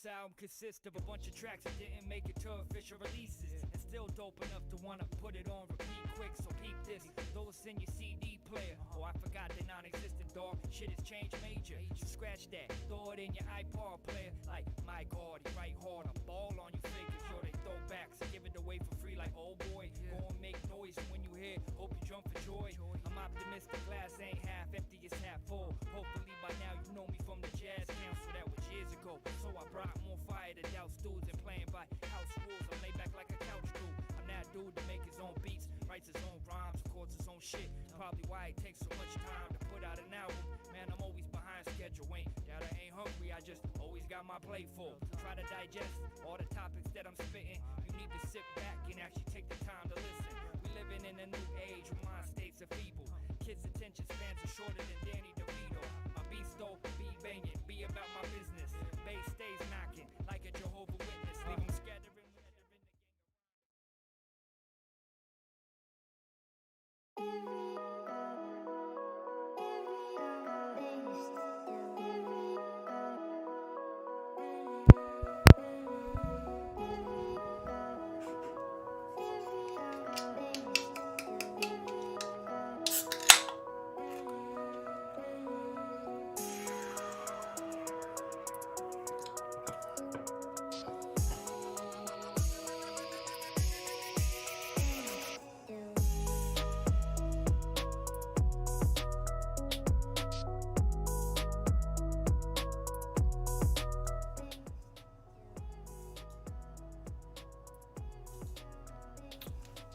album consists of a bunch of tracks that didn't make it to official releases, and still dope enough to wanna put it on repeat quick. So peep this, those in your CD player. Oh, I forgot the non-existent, dog. Shit has changed major. So scratch that, throw it in your iPod player. Like, my God, he write hard, I ball on you figures. Yo, they throw backs, give it away for free like, oh boy. Go and make noise when you hear, hope you jump for joy. I'm optimistic, glass ain't half empty, it's half full. Hopefully by now you know me from the Jazz Council, that was years ago. So I brought more fire to douse dudes and playing by house rules. I'm laid back like a couch crew. I'm that dude to make his own beats, writes his own rhymes, records his own shit. Probably why it takes so much time to put out an album. Man, I'm always behind schedule. Ain't that I ain't hungry, I just always got my plate full. Try to digest all the topics that I'm spitting. You need to sit back and actually take the time to listen. We living in a new age where mind states are feeble. Kids' attention spans are shorter than Danny DeVito. My beats dope, be banging, be about my business. Bass stays knocking like a Jehovah Witness. Leave them scattering.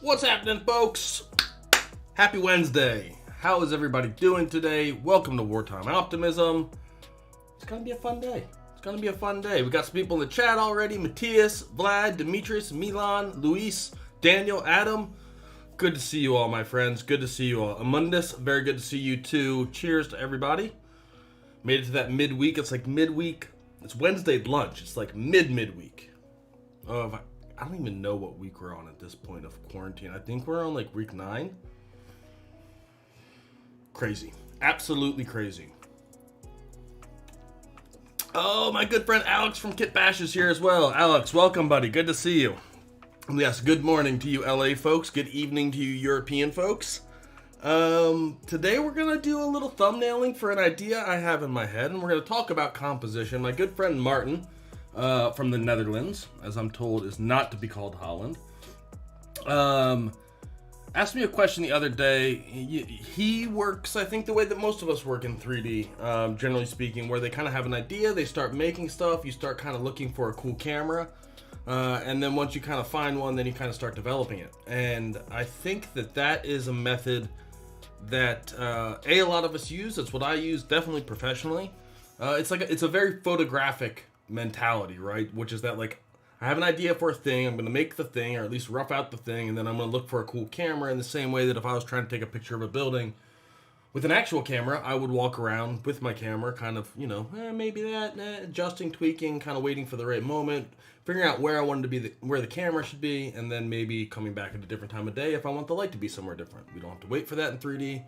What's happening, folks? Happy Wednesday. How is everybody doing today? Welcome to Wartime Optimism. It's gonna be a fun day. We got some people in the chat already. Matthias, Vlad, Demetrius, Milan, Luis, Daniel, Adam. Good to see you all, my friends. Good to see you all. Amundus, very good to see you too. Cheers to everybody. Made it to that midweek. It's like midweek. It's Wednesday lunch. It's like midweek. I don't even know what week we're on at this point of quarantine. I think we're on like week 9. Crazy. Absolutely crazy. Oh, my good friend Alex from Kit Bash is here as well. Alex, welcome, buddy. Good to see you. And yes, good morning to you LA folks. Good evening to you European folks. Today we're going to do a little thumbnailing for an idea I have in my head, and we're going to talk about composition. My good friend Martin, from the Netherlands, as I'm told is not to be called Holland, asked me a question the other day. He works, I think, the way that most of us work in 3D, generally speaking, where they kind of have an idea, they start making stuff, you start kind of looking for a cool camera, and then once you kind of find one, then you kind of start developing it. And I think that is a method that a lot of us use. That's what I use, definitely professionally. It's a very photographic mentality, right? Which is that, like, I have an idea for a thing, I'm going to make the thing, or at least rough out the thing, and then I'm going to look for a cool camera, in the same way that if I was trying to take a picture of a building with an actual camera, I would walk around with my camera, kind of, maybe that, adjusting, tweaking, kind of waiting for the right moment, figuring out where I wanted to be, where the camera should be, and then maybe coming back at a different time of day if I want the light to be somewhere different. We don't have to wait for that in 3D,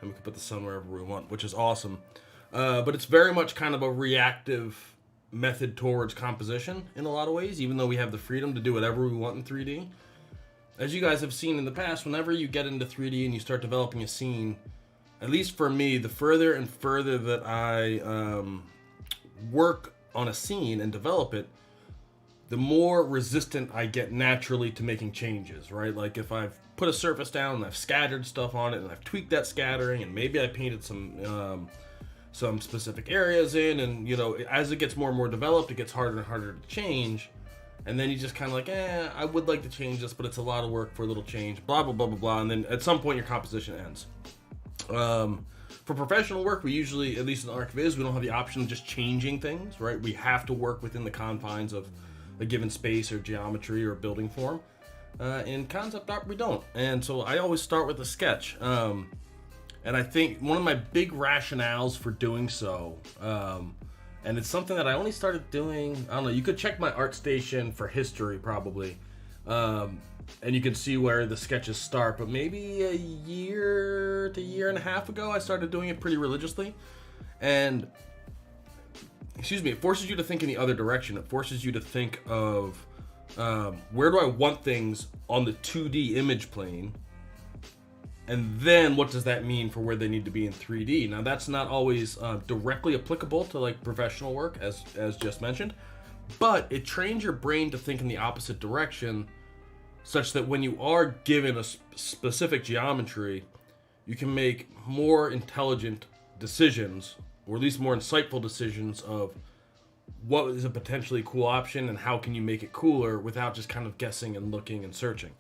and we can put the sun wherever we want, which is awesome. But it's very much kind of a reactive method towards composition in a lot of ways, even though we have the freedom to do whatever we want in 3D. As you guys have seen in the past, whenever you get into 3D and you start developing a scene, at least for me, the further and further that I work on a scene and develop it, the more resistant I get naturally to making changes, right? Like if I've put a surface down and I've scattered stuff on it and I've tweaked that scattering and maybe I painted some specific areas in, and as it gets more and more developed, it gets harder and harder to change, and then you just kind of like, I would like to change this, but it's a lot of work for a little change, blah blah blah blah blah, and then at some point your composition ends. For professional work, we usually, at least in ArcViz, we don't have the option of just changing things, right? We have to work within the confines of a given space or geometry or building form. In concept art, we don't, and so I always start with a sketch. And I think one of my big rationales for doing so, and it's something that I only started doing, I don't know, you could check my ArtStation for history probably, and you can see where the sketches start, but maybe a year to year and a half ago, I started doing it pretty religiously. And it forces you to think in the other direction. It forces you to think of where do I want things on the 2D image plane, and then what does that mean for where they need to be in 3D? Now that's not always directly applicable to like professional work, as just mentioned, but it trains your brain to think in the opposite direction, such that when you are given a specific geometry, you can make more intelligent decisions, or at least more insightful decisions of what is a potentially cool option and how can you make it cooler without just kind of guessing and looking and searching.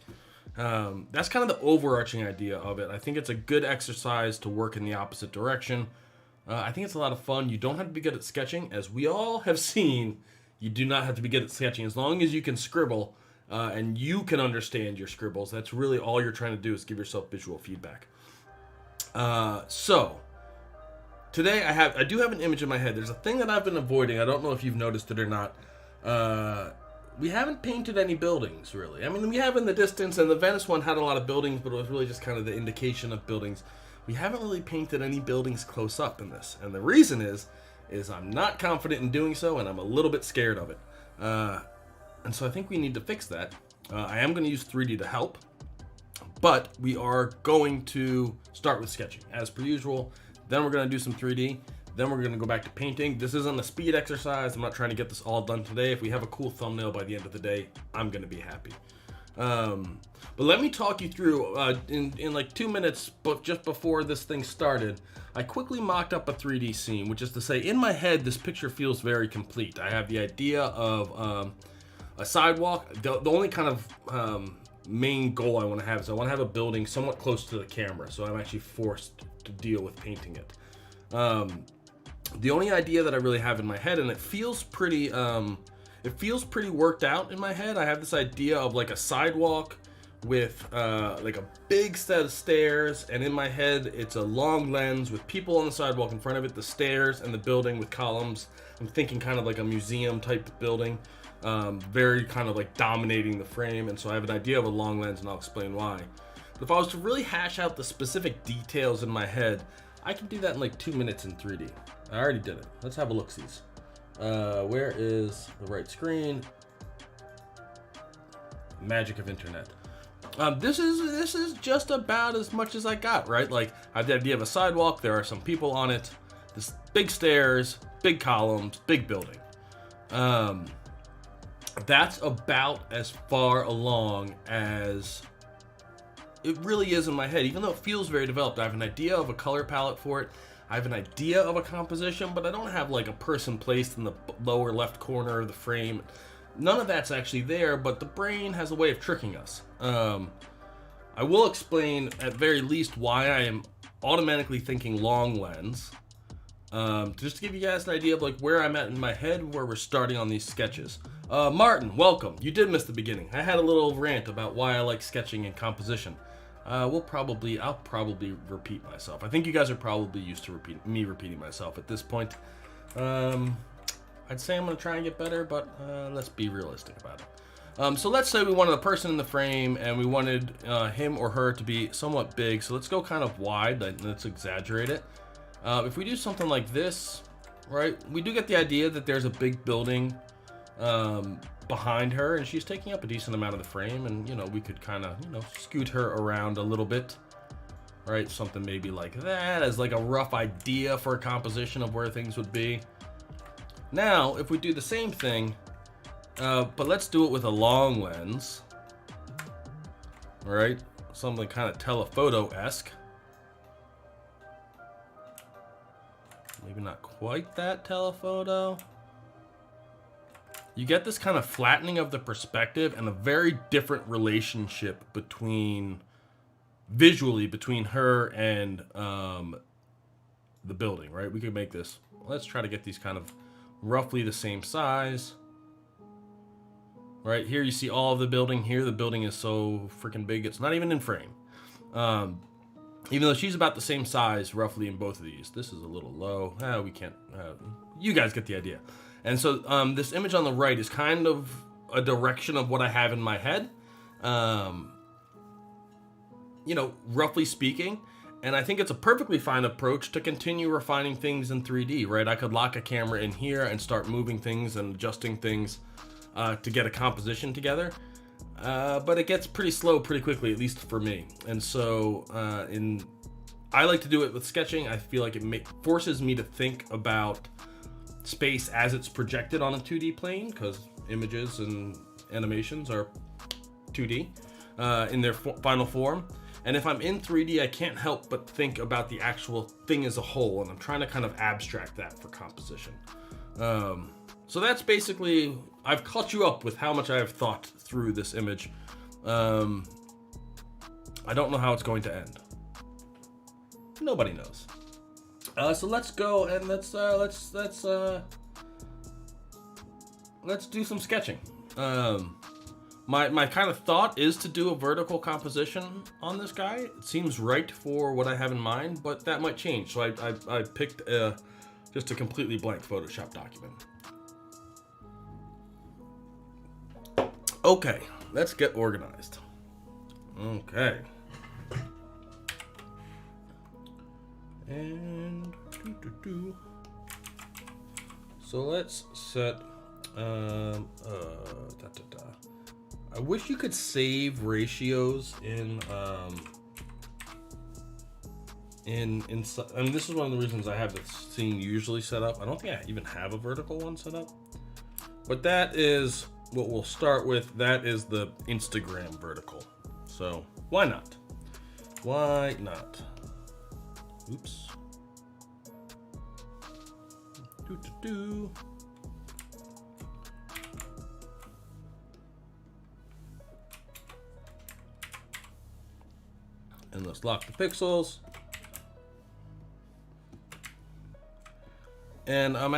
That's kind of the overarching idea of it. I think it's a good exercise to work in the opposite direction. I think it's a lot of fun. You don't have to be good at sketching. As we all have seen, you do not have to be good at sketching. As long as you can scribble and you can understand your scribbles, that's really all you're trying to do, is give yourself visual feedback. So today I do have an image in my head. There's a thing that I've been avoiding. I don't know if you've noticed it or not. We haven't painted any buildings, really. I mean, we have in the distance, and the Venice one had a lot of buildings, but it was really just kind of the indication of buildings. We haven't really painted any buildings close up in this, and the reason is I'm not confident in doing so, and I'm a little bit scared of it. And so I think we need to fix that. I am going to use 3D to help, but we are going to start with sketching, as per usual. Then we're going to do some 3D. Then we're going to go back to painting. This isn't a speed exercise. I'm not trying to get this all done today. If we have a cool thumbnail by the end of the day, I'm going to be happy. But let me talk you through, in like 2 minutes, but just before this thing started, I quickly mocked up a 3D scene, which is to say, in my head, this picture feels very complete. I have the idea of a sidewalk. The only kind of main goal I want to have is I want to have a building somewhat close to the camera, so I'm actually forced to deal with painting it. The only idea that I really have in my head, and it feels pretty worked out in my head. I have this idea of like a sidewalk with like a big set of stairs, and in my head it's a long lens with people on the sidewalk in front of it, the stairs, and the building with columns. I'm thinking kind of like a museum type building, very kind of like dominating the frame, and so I have an idea of a long lens, and I'll explain why. But if I was to really hash out the specific details in my head, I can do that in like 2 minutes in 3D. I already did it. Let's have a look-sees. Where is the right screen? Magic of internet. This is just about as much as I got, right? Like, I have the idea of a sidewalk. There are some people on it. This big stairs, big columns, big building. That's about as far along as it really is in my head. Even though it feels very developed, I have an idea of a color palette for it. I have an idea of a composition, but I don't have like a person placed in the lower left corner of the frame. None of that's actually there, but the brain has a way of tricking us. I will explain at very least why I am automatically thinking long lens. Just to give you guys an idea of like where I'm at in my head, where we're starting on these sketches. Martin, welcome. You did miss the beginning. I had a little rant about why I like sketching and composition. I'll probably repeat myself. I think you guys are probably used to me repeating myself at this point. I'd say I'm going to try and get better, but let's be realistic about it. So let's say we wanted a person in the frame, and we wanted him or her to be somewhat big. So let's go kind of wide. Let's exaggerate it. If we do something like this, right, we do get the idea that there's a big building behind her, and she's taking up a decent amount of the frame, and we could kind of scoot her around a little bit, right? Something maybe like that as like a rough idea for a composition of where things would be. Now if we do the same thing, but let's do it with a long lens, right? Something kind of telephoto-esque. Maybe not quite that telephoto. You get this kind of flattening of the perspective and a very different relationship visually between her and the building, right? We could make this, let's try to get these kind of roughly the same size. Right here you see all of the building. Here the building is so freaking big it's not even in frame. Even though she's about the same size roughly in both of these. This is a little low. We can't, you guys get the idea. And so this image on the right is kind of a direction of what I have in my head, roughly speaking. And I think it's a perfectly fine approach to continue refining things in 3D, right? I could lock a camera in here and start moving things and adjusting things to get a composition together. But it gets pretty slow pretty quickly, at least for me. And so I like to do it with sketching. I feel like it forces me to think about space as it's projected on a 2D plane, because images and animations are 2D in their final form. And if I'm in 3D, I can't help but think about the actual thing as a whole, and I'm trying to kind of abstract that for composition. So that's basically, I've caught you up with how much I have thought through this image. I don't know how it's going to end. Nobody knows. So let's go and let's do some sketching. My kind of thought is to do a vertical composition on this guy. It seems right for what I have in mind, but that might change. So I picked just a completely blank Photoshop document. Okay, let's get organized. Okay. And so let's set I wish you could save ratios in I mean, this is one of the reasons I have this scene usually set up. I don't think I even have a vertical one set up, but that is what we'll start with. That is the Instagram vertical. So why not? Why not? Oops. And let's lock the pixels. And I'm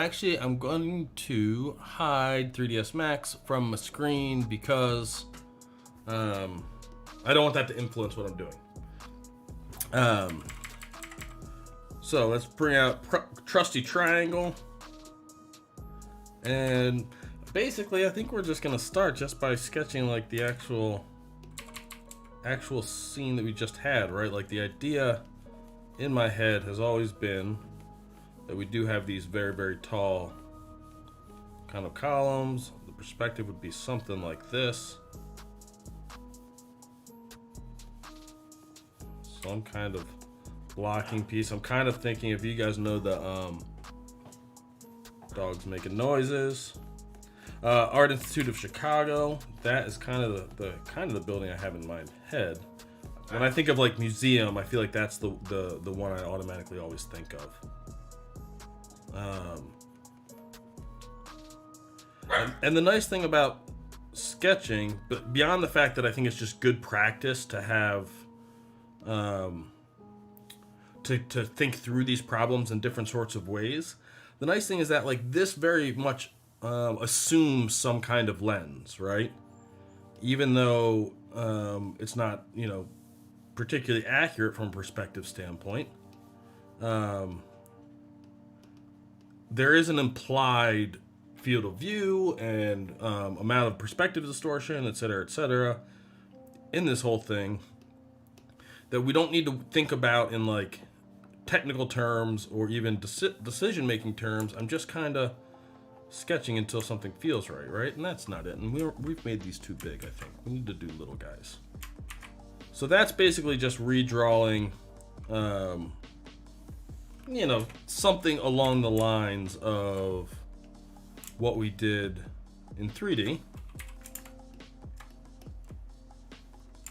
going to hide 3ds Max from my screen because I don't want that to influence what I'm doing. So let's bring out trusty triangle. And basically I think we're just gonna start just by sketching like the actual scene that we just had, right? Like the idea in my head has always been that we do have these very, very tall kind of columns. The perspective would be something like this. Some kind of blocking piece. I'm kind of thinking, if you guys know the dogs making noises. Art Institute of Chicago. That is kind of the building I have in my head. When I think of like museum, I feel like that's the one I automatically always think of. And the nice thing about sketching, but beyond the fact that I think it's just good practice to have to think through these problems in different sorts of ways. The nice thing is that like this very much assumes some kind of lens, right? Even though it's not, particularly accurate from a perspective standpoint. There is an implied field of view and amount of perspective distortion, etc., in this whole thing that we don't need to think about in like technical terms or even decision-making terms. I'm just kind of sketching until something feels right? And that's not it. And we've made these too big, I think. We need to do little guys. So that's basically just redrawing, something along the lines of what we did in 3D.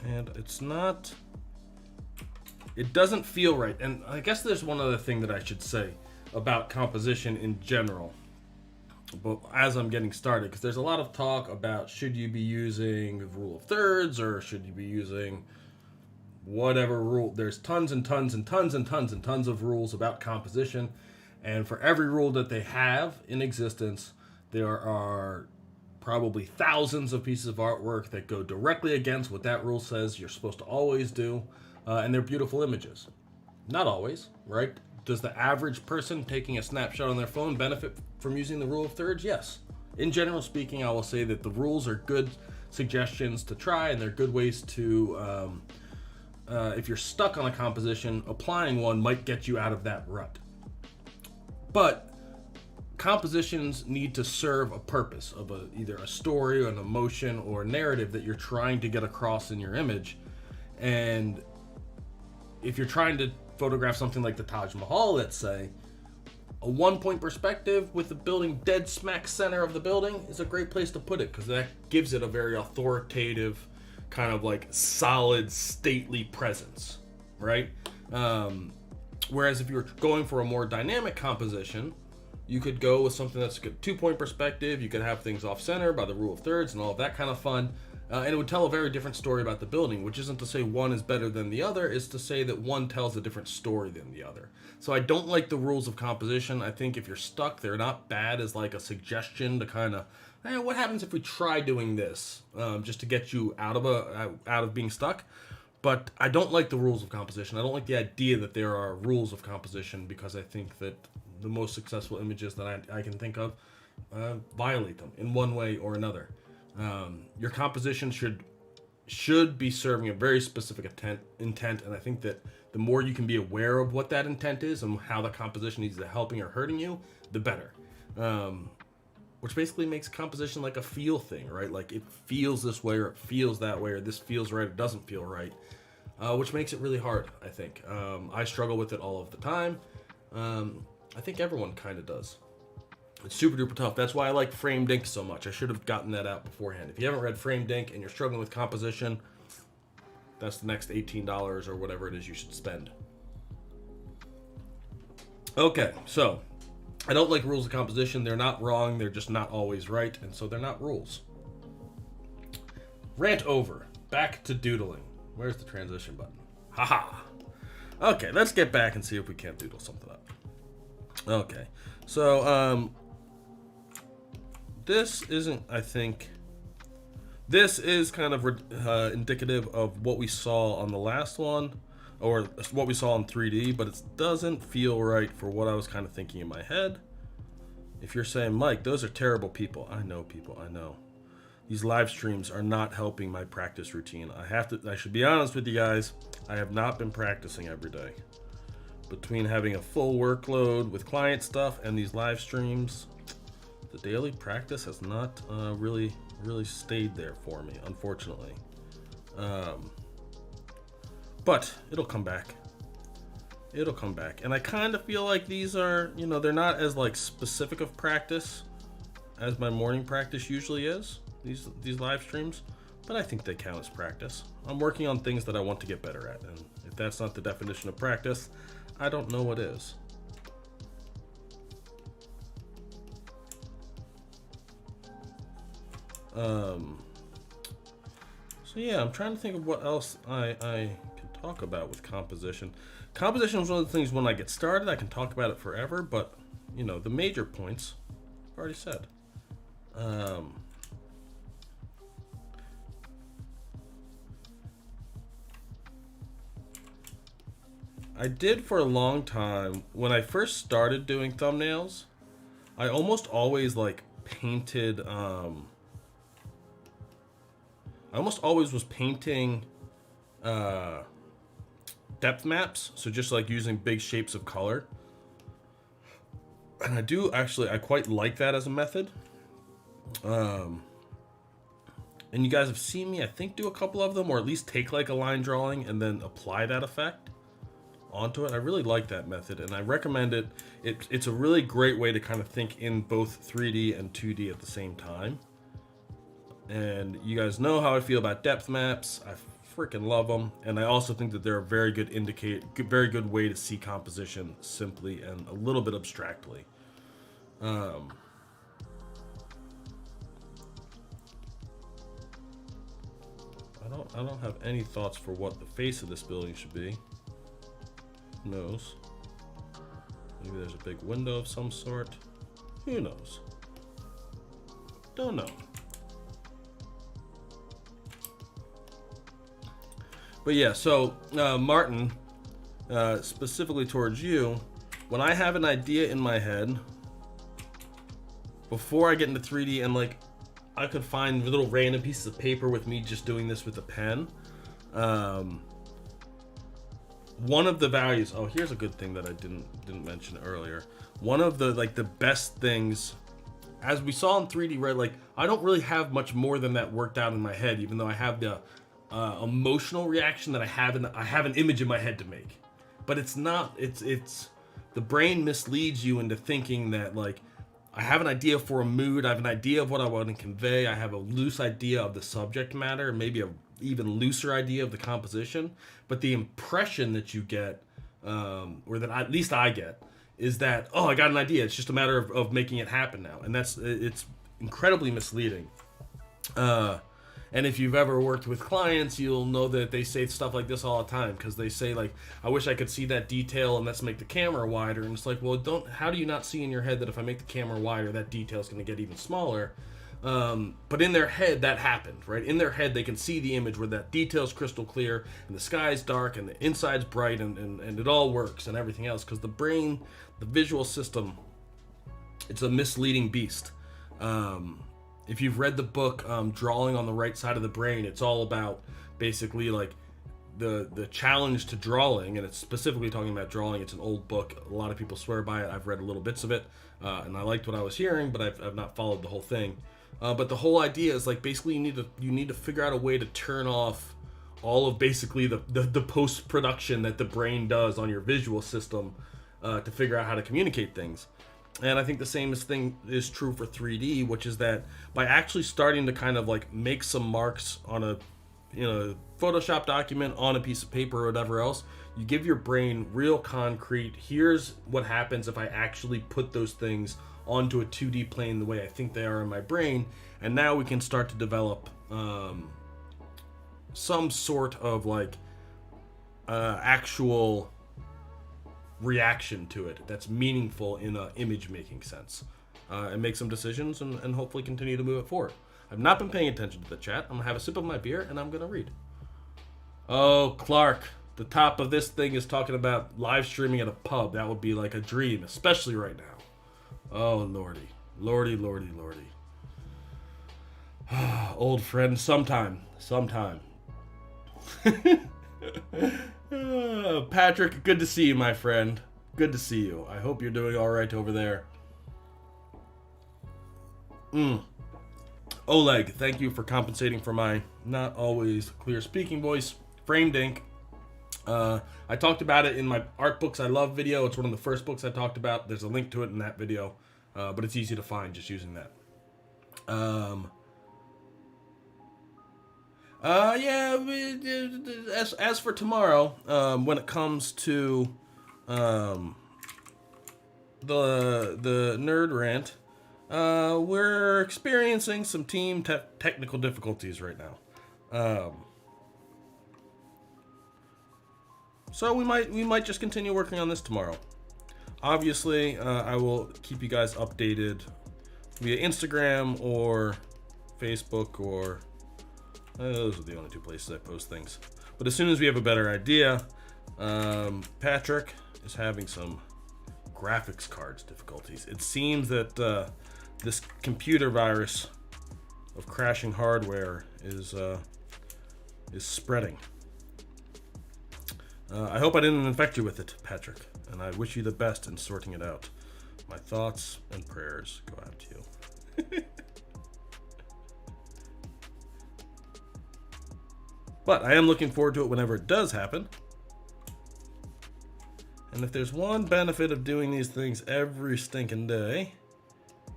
And it doesn't feel right. And I guess there's one other thing that I should say about composition in general, but as I'm getting started, because there's a lot of talk about should you be using the rule of thirds or should you be using whatever rule. There's tons and tons and tons and tons and tons of rules about composition, and for every rule that they have in existence, there are probably thousands of pieces of artwork that go directly against what that rule says you're supposed to always do, and they're beautiful images. Not always, right? Does the average person taking a snapshot on their phone benefit from using the rule of thirds? Yes. In general speaking, I will say that the rules are good suggestions to try, and they're good ways to if you're stuck on a composition, applying one might get you out of that rut. But compositions need to serve a purpose of either a story or an emotion or a narrative that you're trying to get across in your image. And if you're trying to photograph something like the Taj Mahal, let's say, a one-point perspective with the building dead smack center of the building is a great place to put it, because that gives it a very authoritative, kind of like solid, stately presence, right? Whereas if you were going for a more dynamic composition, you could go with something that's a good two-point perspective. You could have things off-center by the rule of thirds and all of that kind of fun. And it would tell a very different story about the building, which isn't to say one is better than the other, is to say that one tells a different story than the other. So I don't like the rules of composition. I think if you're stuck, they're not bad as like a suggestion to kind of, hey, what happens if we try doing this, just to get you out of being stuck. But I don't like the rules of composition. I don't like the idea that there are rules of composition, because I think that the most successful images that I can think of violate them in one way or another. Your composition should be serving a very specific intent, and I think that the more you can be aware of what that intent is and how the composition is either helping or hurting you, the better. Which basically makes composition like a feel thing, right? Like it feels this way or it feels that way, or this feels right, it doesn't feel right, which makes it really hard, I think. I struggle with it all of the time. I think everyone kind of does. It's super duper tough. That's why I like Framed Ink so much. I should have gotten that out beforehand. If you haven't read Framed Ink and you're struggling with composition, that's the next $18 or whatever it is you should spend. Okay, so I don't like rules of composition. They're not wrong. They're just not always right, and so they're not rules. Rant over. Back to doodling. Where's the transition button? Haha. Okay, let's get back and see if we can't doodle something up. Okay, so this isn't, I think, this is kind of indicative of what we saw on the last one, or what we saw in 3D, but it doesn't feel right for what I was kind of thinking in my head. If you're saying, Mike, those are terrible people. I know, people, I know. These live streams are not helping my practice routine. I should be honest with you guys, I have not been practicing every day. Between having a full workload with client stuff and these live streams, the daily practice has not really stayed there for me, unfortunately. But it'll come back. It'll come back. And I kind of feel like these are, they're not as like specific of practice as my morning practice usually is, these live streams, but I think they count as practice. I'm working on things that I want to get better at, and if that's not the definition of practice, I don't know what is. So yeah, I'm trying to think of what else I can talk about with composition. Composition is one of the things, when I get started, I can talk about it forever, but, the major points, I've already said. I did for a long time, when I first started doing thumbnails, I almost always painted, I almost always was painting depth maps, so just using big shapes of color. And I quite like that as a method. And you guys have seen me, I think, do a couple of them, or at least take a line drawing and then apply that effect onto it. I really like that method, and I recommend it. It's a really great way to kind of think in both 3D and 2D at the same time. And you guys know how I feel about depth maps. I freaking love them, and I also think that they're a very good very good way to see composition simply and a little bit abstractly. I don't have any thoughts for what the face of this building should be. Who knows? Maybe there's a big window of some sort. Who knows? Don't know. But yeah, so Martin, specifically towards you, when I have an idea in my head, before I get into 3D, and I could find little random pieces of paper with me just doing this with a pen, one of the values. Oh, here's a good thing that I didn't mention earlier. One of the like the best things, as we saw in 3D, right? Like I don't really have much more than that worked out in my head, even though I have the emotional reaction that I have I have an image in my head to make. But it's not. It's the brain misleads you into thinking that like I have an idea for a mood, I have an idea of what I want to convey, I have a loose idea of the subject matter, maybe a even looser idea of the composition, but the impression that you get, or that at least I get, is that, oh, I got an idea, it's just a matter of making it happen now, and it's incredibly misleading. And if you've ever worked with clients, you'll know that they say stuff like this all the time, because they say like, I wish I could see that detail and let's make the camera wider. And it's like, well, how do you not see in your head that if I make the camera wider, that detail is going to get even smaller? But in their head, that happened, right? In their head, they can see the image where that detail's crystal clear and the sky's dark and the inside's bright and it all works and everything else. Because the brain, the visual system, it's a misleading beast. If you've read the book Drawing on the Right Side of the Brain, it's all about basically like the challenge to drawing, and it's specifically talking about drawing. It's an old book. A lot of people swear by it. I've read little bits of it, and I liked what I was hearing, but I've not followed the whole thing. But the whole idea is like basically you need to figure out a way to turn off all of basically the post-production that the brain does on your visual system to figure out how to communicate things. And I think the same thing is true for 3D, which is that by actually starting to kind of like make some marks on a Photoshop document, on a piece of paper or whatever else, you give your brain real concrete, here's what happens if I actually put those things onto a 2D plane the way I think they are in my brain. And now we can start to develop some sort of like actual reaction to it that's meaningful in an image making sense, and make some decisions and hopefully continue to move it forward. I've not been paying attention to the chat. I'm gonna have a sip of my beer and I'm gonna read. Oh, Clark, the top of this thing is talking about live streaming at a pub. That would be like a dream, especially right now. Oh, lordy. Old friend, sometime. Patrick, good to see you, my friend. Good to see you. I hope you're doing all right over there. Oleg, thank you for compensating for my not always clear speaking voice. Framed Ink. I talked about it in my Art Books I Love video. It's one of the first books I talked about. There's a link to it in that video, but it's easy to find just using that. As for tomorrow, when it comes to the nerd rant, we're experiencing some team technical difficulties right now. So we might just continue working on this tomorrow. Obviously, I will keep you guys updated via Instagram or Facebook, or those are the only two places I post things. But as soon as we have a better idea, Patrick is having some graphics cards difficulties. It seems that this computer virus of crashing hardware is spreading. I hope I didn't infect you with it, Patrick, and I wish you the best in sorting it out. My thoughts and prayers go out to you. But I am looking forward to it whenever it does happen. And if there's one benefit of doing these things every stinking day,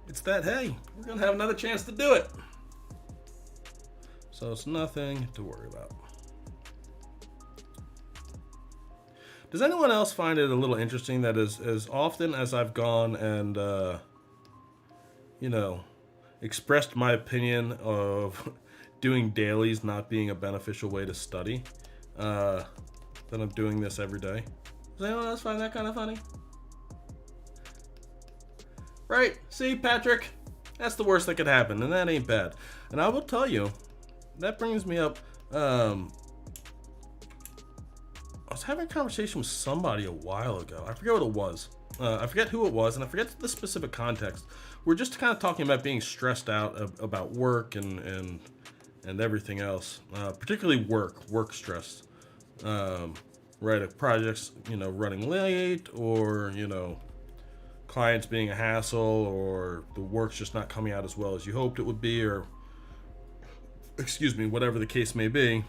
it's that, hey, we're going to have another chance to do it. So it's nothing to worry about. Does anyone else find it a little interesting that as often as I've gone and, expressed my opinion of doing dailies not being a beneficial way to study, that I'm doing this every day? Does anyone else find that kind of funny? Right? See, Patrick? That's the worst that could happen, and that ain't bad. And I will tell you, that brings me up, I was having a conversation with somebody a while ago. I forget what it was. I forget who it was, and I forget the specific context. We're just kind of talking about being stressed out about work and everything else, particularly work stress. right? If projects, running late, or, clients being a hassle, or the work's just not coming out as well as you hoped it would be, or, excuse me, whatever the case may be.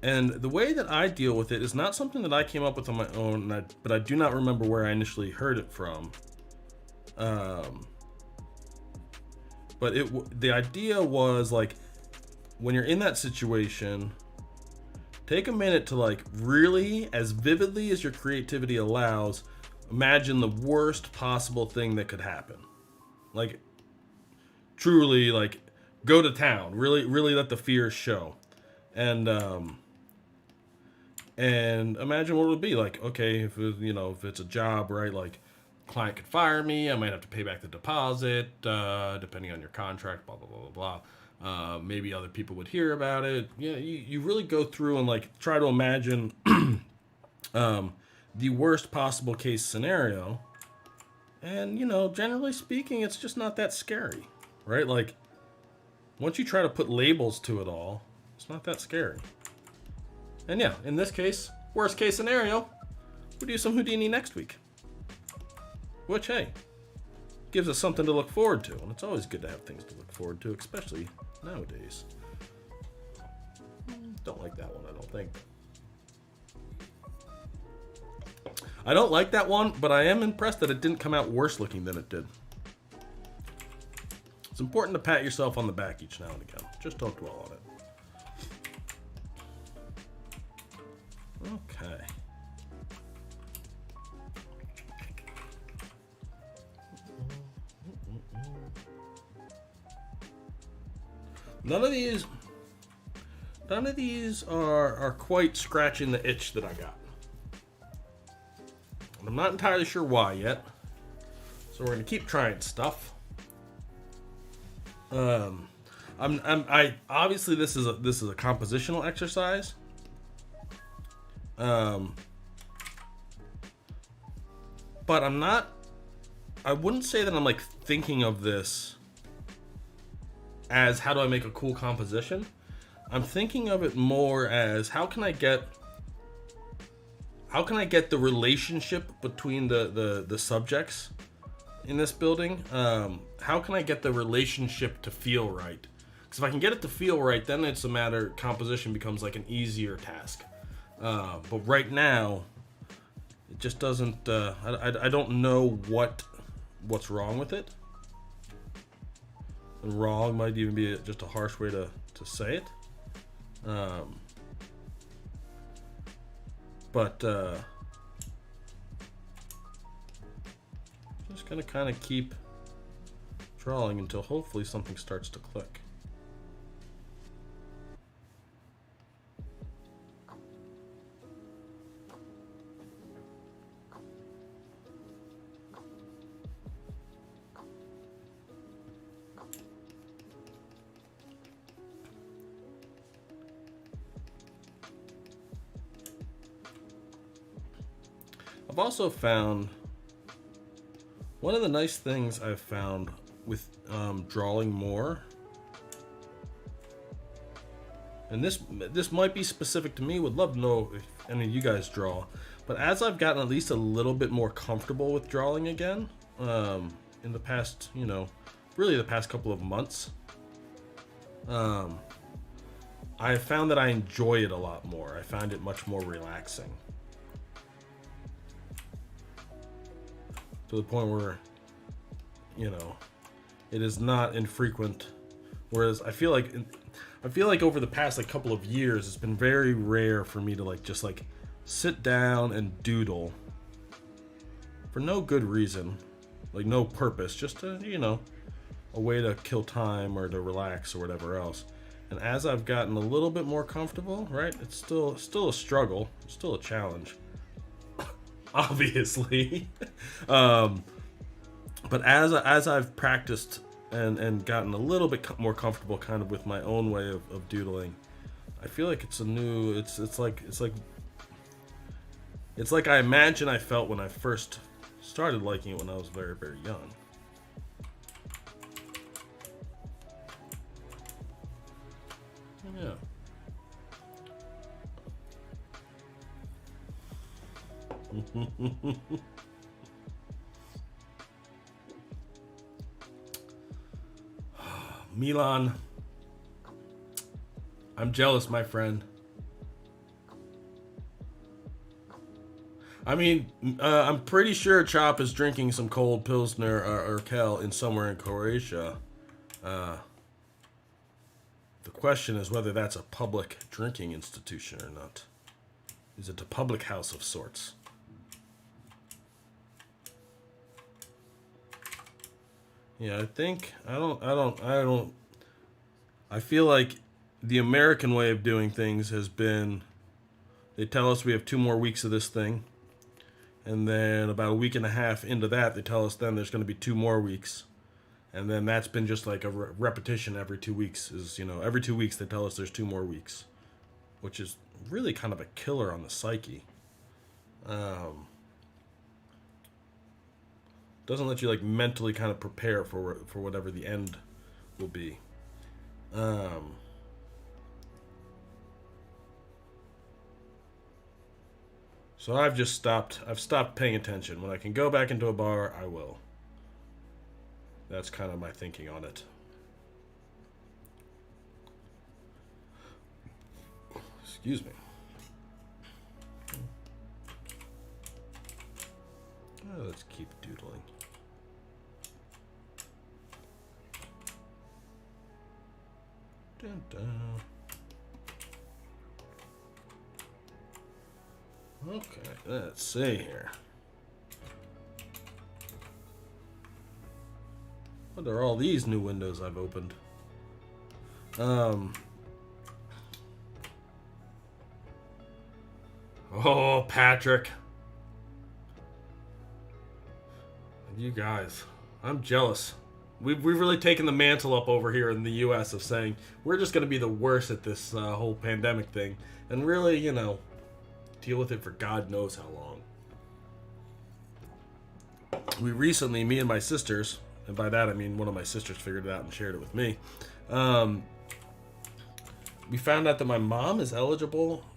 And the way that I deal with it is not something that I came up with on my own, but I do not remember where I initially heard it from. But the idea was, like, when you're in that situation, take a minute to, like, really, as vividly as your creativity allows, imagine the worst possible thing that could happen. Like, truly, like, go to town. Really, really let the fears show. And imagine what it would be like. Okay, if it's a job, right? Like, client could fire me. I might have to pay back the deposit, depending on your contract. Blah blah blah blah blah. Maybe other people would hear about it. Yeah, you really go through and, like, try to imagine the worst possible case scenario. And, generally speaking, it's just not that scary, right? Like, once you try to put labels to it all, it's not that scary. And yeah, in this case, worst case scenario, we'll do some Houdini next week. Which, hey, gives us something to look forward to. And it's always good to have things to look forward to, especially nowadays. Don't like that one, I don't think. I don't like that one, but I am impressed that it didn't come out worse looking than it did. It's important to pat yourself on the back each now and again. Just don't dwell on it. Okay. None of these are quite scratching the itch that I got. And I'm not entirely sure why yet. So we're gonna keep trying stuff. I obviously this is a compositional exercise. But I wouldn't say that I'm, like, thinking of this as how do I make a cool composition. I'm thinking of it more as how can I get the relationship between the subjects in this building? How can I get the relationship to feel right? Because if I can get it to feel right, then it's a matter, composition becomes like an easier task. But right now, it just doesn't. I don't know what's wrong with it. And wrong might even be just a harsh way to say it. But just gonna kind of keep drawing until hopefully something starts to click. I've also found one of the nice things I've found with drawing more, and this might be specific to me, would love to know if any of you guys draw, but as I've gotten at least a little bit more comfortable with drawing again, in the past, really the past couple of months, I have found that I enjoy it a lot more. I find it much more relaxing. To the point where, it is not infrequent. Whereas I feel like over the past couple of years, it's been very rare for me to just sit down and doodle for no good reason, no purpose, just to, a way to kill time or to relax or whatever else. And as I've gotten a little bit more comfortable, right, it's still a struggle, it's still a challenge. Obviously. But as I've practiced and gotten a little bit more comfortable kind of with my own way of doodling, I feel like it's like I imagine I felt when I first started liking it when I was very, very young. Yeah. Milan, I'm jealous, my friend. I mean, I'm pretty sure Chop is drinking some cold Pilsner or Kel in somewhere in Croatia. The question is whether that's a public drinking institution or not. Is it a public house of sorts? Yeah, I feel like the American way of doing things has been, they tell us we have 2 more weeks of this thing. And then about a week and a half into that, they tell us then there's going to be 2 more weeks. And then that's been just like a repetition every 2 weeks. Every 2 weeks they tell us there's 2 more weeks. Which is really kind of a killer on the psyche. Doesn't let you like mentally kind of prepare for whatever the end will be. So I've stopped paying attention. When I can go back into a bar, I will. That's kind of my thinking on it. Excuse me. Let's keep doodling. Dun, dun. Okay, let's see here. What are all these new windows I've opened? Oh, Patrick. You guys, I'm jealous. We've really taken the mantle up over here in the U.S. of saying we're just going to be the worst at this whole pandemic thing. And really, deal with it for God knows how long. We recently, me and my sisters, and by that I mean one of my sisters figured it out and shared it with me. We found out that my mom is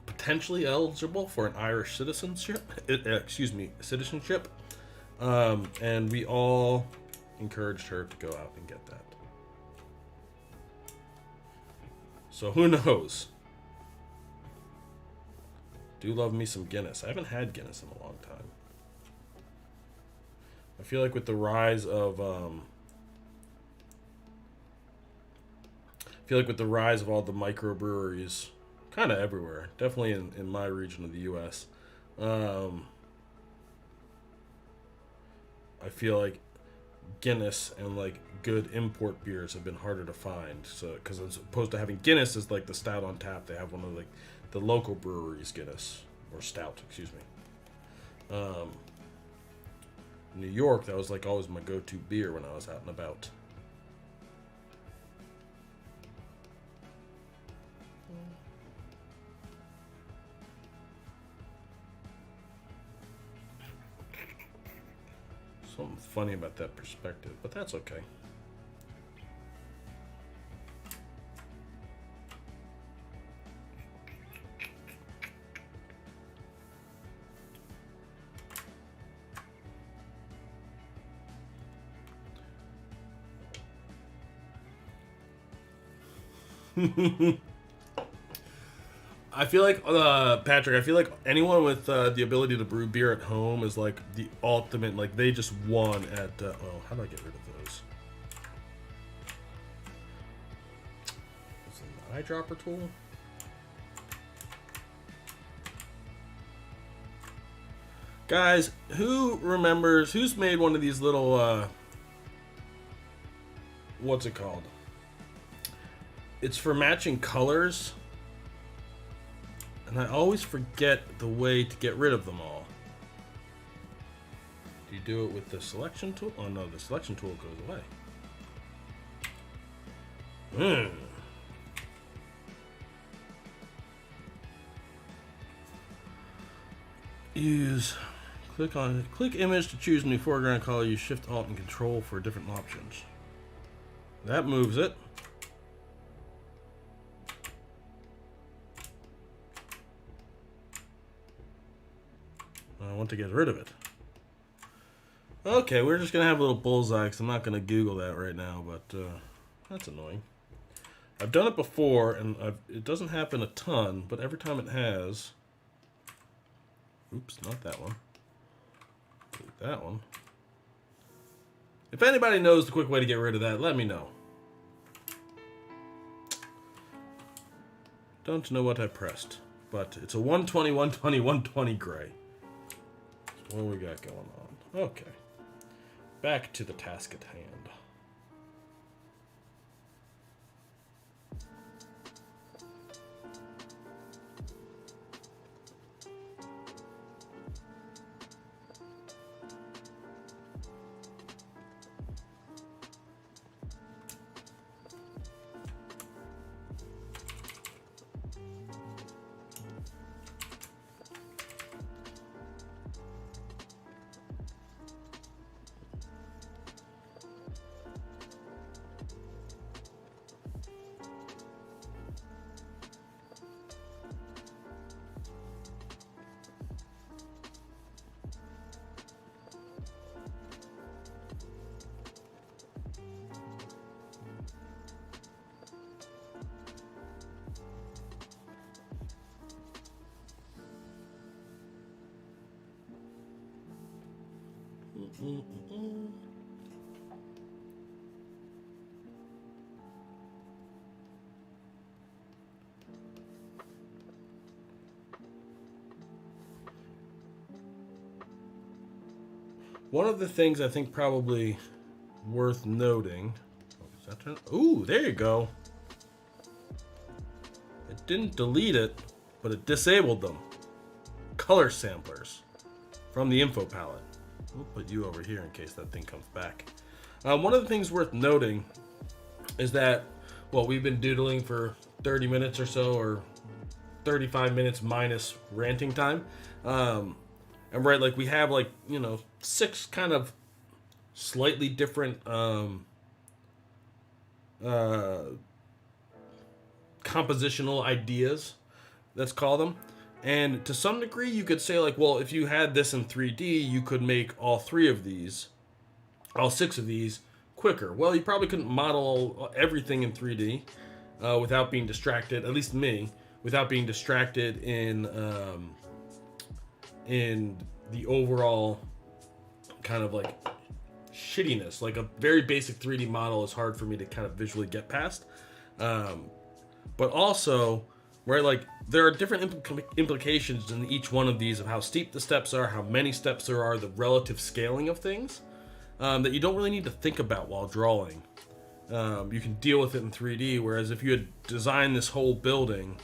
potentially eligible for an Irish citizenship. Citizenship. And we all encouraged her to go out and get that. So who knows? Do love me some Guinness. I haven't had Guinness in a long time. I feel like with the rise of all the microbreweries, kind of everywhere, definitely in my region of the U.S., I feel like Guinness and like good import beers have been harder to find. So, because as opposed to having Guinness as like the stout on tap, they have one of like the local breweries Guinness or stout, excuse me. New York, that was like always my go-to beer when I was out and about. Something funny about that perspective, but that's okay. I feel like, Patrick, I feel like anyone with the ability to brew beer at home is like the ultimate, like they just won at, how do I get rid of those? Is it an eyedropper tool? Guys, who's made one of these little, what's it called? It's for matching colors. And I always forget the way to get rid of them all. Do you do it with the selection tool? Oh no, the selection tool goes away. Click image to choose new foreground color. Use Shift Alt and Control for different options. That moves it. want to get rid of it. Okay, we're just going to have a little bullseye because I'm not going to Google that right now, but that's annoying. I've done it before, and it doesn't happen a ton, but every time it has... Oops, not that one. Delete that one. If anybody knows the quick way to get rid of that, let me know. Don't know what I pressed, but it's a 120, 120, 120 gray. That's what we got going on. Okay. Back to the task at hand. One of the things I think probably worth noting... Ooh, there you go. It didn't delete it, but it disabled them. Color samplers from the info palette. We'll put you over here in case that thing comes back. One of the things worth noting is that, well, we've been doodling for 30 minutes or so, or 35 minutes minus ranting time. And right, like we have like, 6 kind of slightly different compositional ideas, let's call them. And to some degree, you could say like, well, if you had this in 3D, you could make all 6 of these quicker. Well, you probably couldn't model everything in 3D without being distracted, at least me, without being distracted in the overall kind of like shittiness. Like a very basic 3D model is hard for me to kind of visually get past. But also, right, like there are different implications in each one of these of how steep the steps are, how many steps there are, the relative scaling of things that you don't really need to think about while drawing. You can deal with it in 3D, whereas if you had designed this whole building,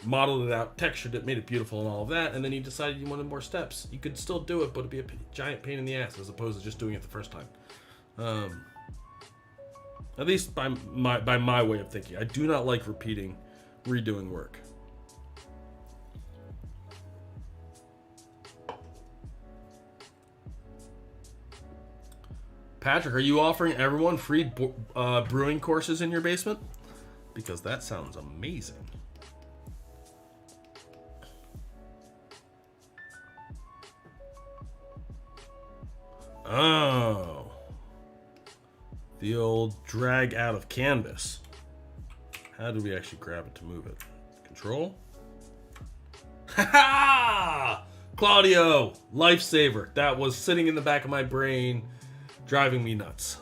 modeled it out, textured it, made it beautiful and all of that, and then you decided you wanted more steps, you could still do it, but it'd be a giant pain in the ass as opposed to just doing it the first time. At least by my way of thinking. I do not like redoing work. Patrick, are you offering everyone free brewing courses in your basement? Because that sounds amazing. Oh. The old drag out of canvas. How do we actually grab it to move it? Control? Ha ha! Claudio! Lifesaver. That was sitting in the back of my brain, driving me nuts.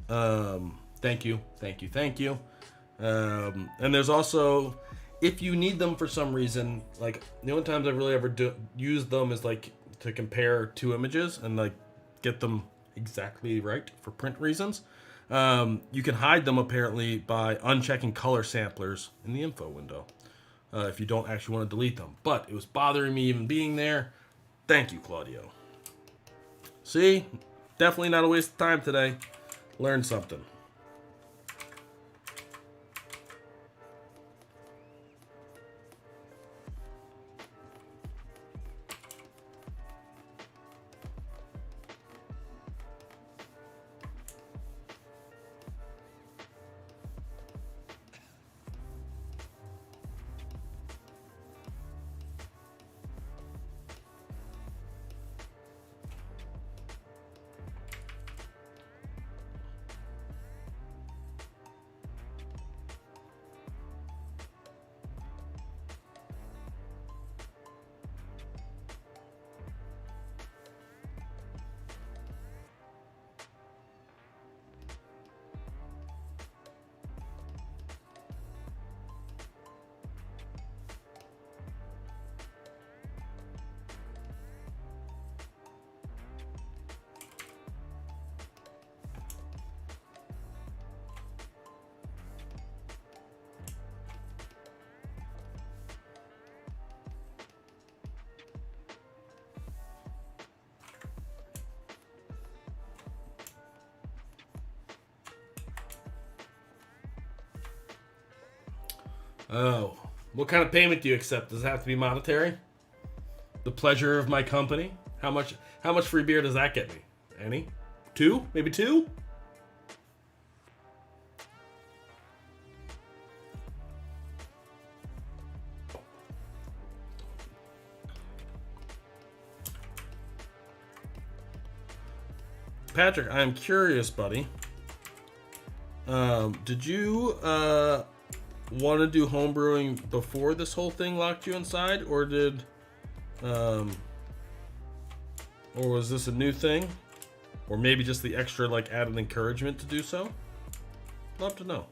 Thank you. And there's also, if you need them for some reason, like the only times I've really ever used them is like to compare 2 images and like get them exactly right for print reasons. You can hide them apparently by unchecking color samplers in the info window if you don't actually want to delete them. But it was bothering me even being there. Thank you, Claudio. See? Definitely not a waste of time today. Learn something. Oh. What kind of payment do you accept? Does it have to be monetary? The pleasure of my company? How much free beer does that get me? Any? 2? Maybe 2? Patrick, I'm curious, buddy. Did you want to do homebrewing before this whole thing locked you inside, or or was this a new thing, or maybe just the extra like added encouragement to do so? Love to know.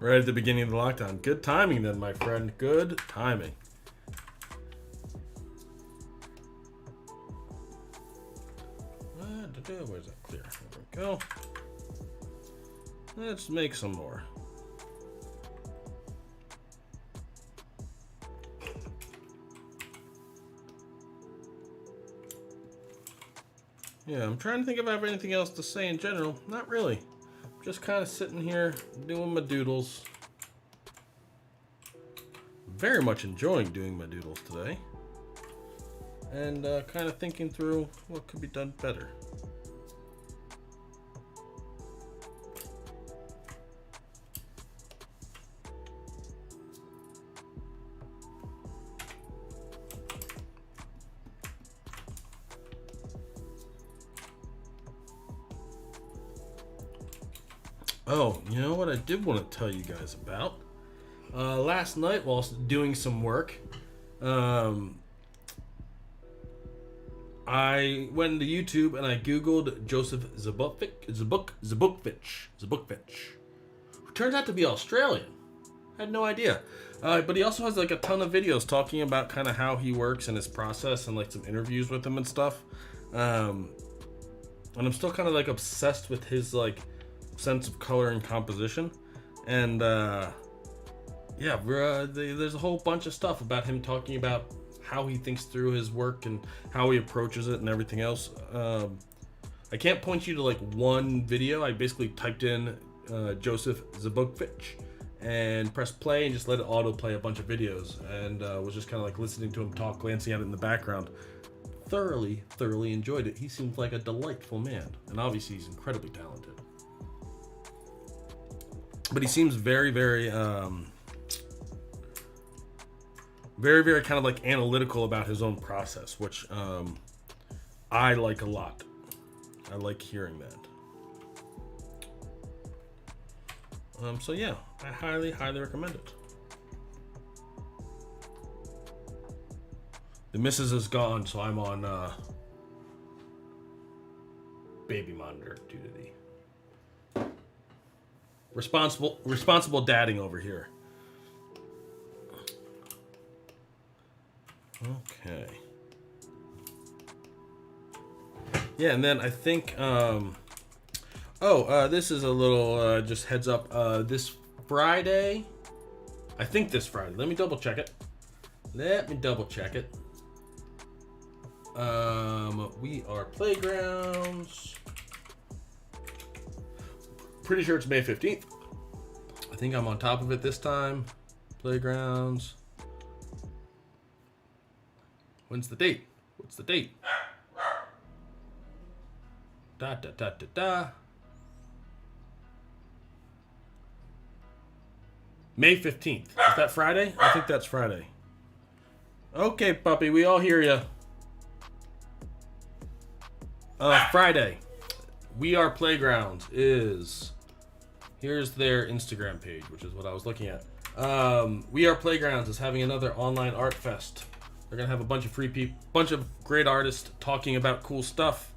Right at the beginning of the lockdown. Good timing then, my friend. Good timing. Where's that clear? There we go. Let's make some more. Yeah, I'm trying to think if I have anything else to say in general. Not really. Just kind of sitting here doing my doodles. Very much enjoying doing my doodles today. And kind of thinking through what could be done better. Oh, you know what I did want to tell you guys about? Last night, while doing some work, I went into YouTube and I Googled Joseph Zbukvic, who turns out to be Australian. I had no idea. But he also has like a ton of videos talking about kind of how he works and his process and like some interviews with him and stuff. And I'm still kind of like obsessed with his like sense of color and composition. And yeah, there's a whole bunch of stuff about him talking about how he thinks through his work and how he approaches it and everything else. I can't point you to like one video. I basically typed in Joseph Zbukvic and pressed play and just let it autoplay a bunch of videos, and was just kind of like listening to him talk, glancing at it in the background. Thoroughly enjoyed it. He seems like a delightful man, and obviously he's incredibly talented. But he seems very kind of like analytical about his own process, which I like a lot. I like hearing that. So yeah, I highly recommend it. The missus is gone, so I'm on baby monitor duty. Responsible dadding over here. Okay. Yeah, and then I think this is a little just heads up. This Friday, I think this Friday. Let me double check it. We are Playgrounds. Pretty sure it's May 15th. I think I'm on top of it this time. Playgrounds. When's the date? What's the date? May 15th. Is that Friday? I think that's Friday. Okay, puppy, we all hear you. Friday. We Are Playgrounds is... Here's their Instagram page, which is what I was looking at. We Are Playgrounds is having another online art fest. They're gonna have a bunch of free people, bunch of great artists talking about cool stuff.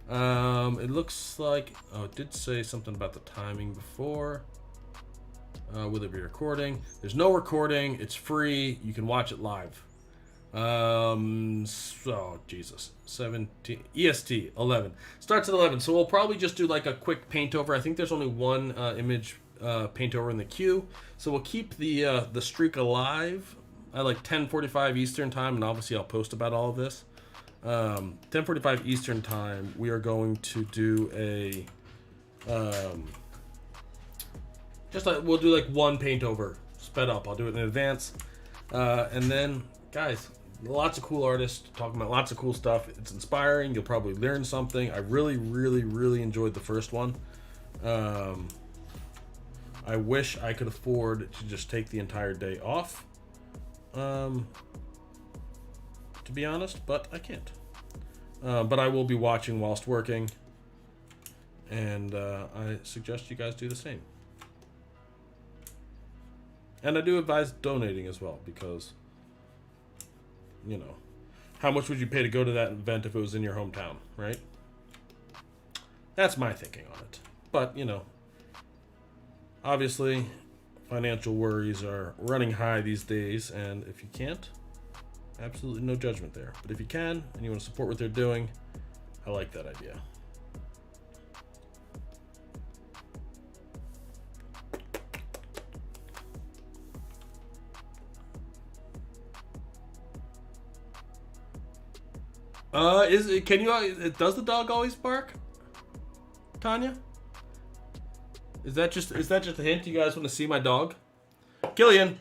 It looks like, oh, it did say something about the timing before. Will there be recording? There's no recording. It's free. You can watch it live. So Jesus, 17 EST 11 starts at 11. So we'll probably just do like a quick paint over. I think there's only one image paint over in the queue. So we'll keep the streak alive at like 10:45 Eastern time, and obviously I'll post about all of this. 10:45 Eastern time. We are going to do a we'll do like one paint over sped up. I'll do it in advance, and then guys, lots of cool artists talking about lots of cool stuff. It's inspiring. You'll probably learn something. I really enjoyed the first one. I wish I could afford to just take the entire day off, to be honest, but I can't. But I will be watching whilst working, and I suggest you guys do the same. And I do advise donating as well, because, you know, how much would you pay to go to that event if it was in your hometown, right? That's my thinking on it. But, you know, obviously, financial worries are running high these days, and if you can't, absolutely no judgment there. But if you can, and you want to support what they're doing, I like that idea. Does the dog always bark, Tanya? Is that just a hint? You guys want to see my dog? Killian,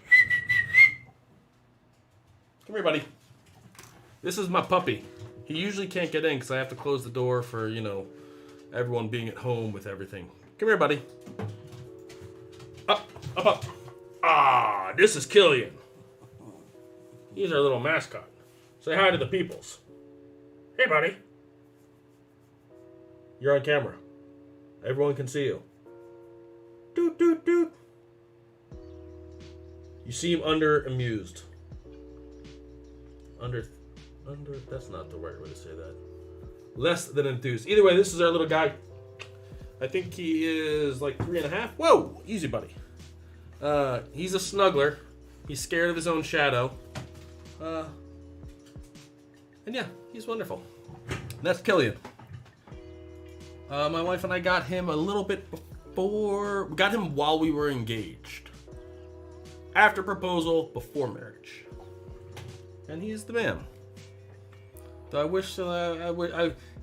come here, buddy. This is my puppy. He usually can't get in because I have to close the door for, you know, everyone being at home with everything. Come here, buddy. Up. Ah, this is Killian. He's our little mascot. Say hi to the peoples. Hey, buddy. You're on camera. Everyone can see you. Doot, doot, doot. You seem amused. That's not the right way to say that. Less than enthused. Either way, this is our little guy. I think he is like 3.5. Whoa, easy, buddy. He's a snuggler. He's scared of his own shadow. And yeah, he's wonderful. That's Killian. My wife and I got him a little bit before. We got him while we were engaged. After proposal, before marriage. And he's the man. So I wish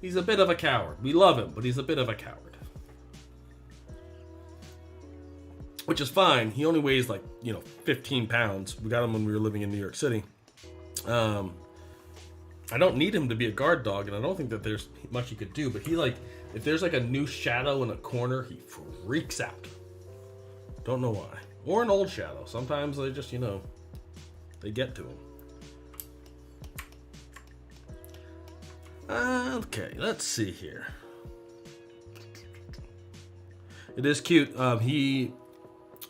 he's a bit of a coward. We love him, but he's a bit of a coward. Which is fine. He only weighs like, 15 pounds. We got him when we were living in New York City. I don't need him to be a guard dog, and I don't think that there's much he could do, but if there's like a new shadow in a corner, he freaks out. Don't know why. Or an old shadow. Sometimes they just, they get to him. Okay, let's see here. It is cute. He,